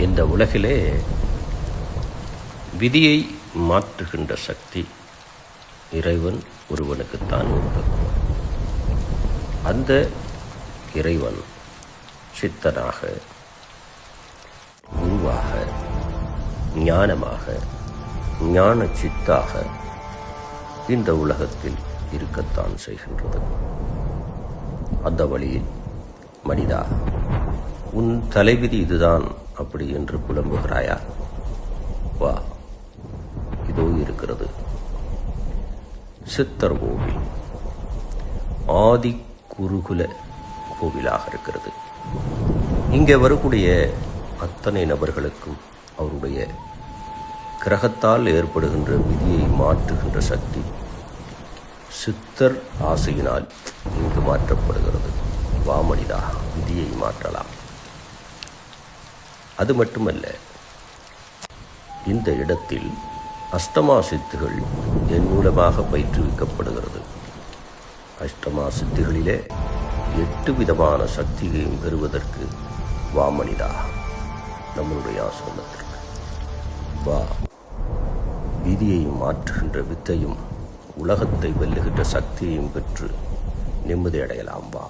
இந்த உலகிலே விதியை மாற்றுகின்ற சக்தி இறைவன் ஒருவனுக்குத்தான் உண்டு. அந்த இறைவன் சித்தனாக, குருவாக, ஞானமாக, ஞான சித்தாக இந்த உலகத்தில் இருக்கத்தான் செய்கின்றது. அந்த வழியில் மனிதா, உன் தலைவிதி இதுதான் அப்படி என்று புலம்புகிறாயா? வா, இதோ இருக்கிறது. சித்தர் கோவில் ஆதி குருகுல கோவிலாக இருக்கிறது. இங்கே வரக்கூடிய அத்தனை நபர்களுக்கும் அவருடைய கிரகத்தால் ஏற்படுகின்ற விதியை மாற்றுகின்ற சக்தி சித்தர் ஆசையினால் இங்கு மாற்றப்படுகிறது. வா மனிதா, விதியை மாற்றலாம். அது மட்டுமல்ல, இந்த இடத்தில் அஷ்டமா சித்துகள் என் மூலமாக பயிற்றுவிக்கப்படுகிறது. அஷ்டமா சித்துகளிலே 8 விதமான சக்தியையும் பெறுவதற்கு வா மனிதா, நம்முடைய ஆசிரமத்திற்கு வா. விதியை மாற்றுகின்ற வித்தையும் உலகத்தை வெல்லுகின்ற சக்தியையும் பெற்று நிம்மதி அடையலாம். வா.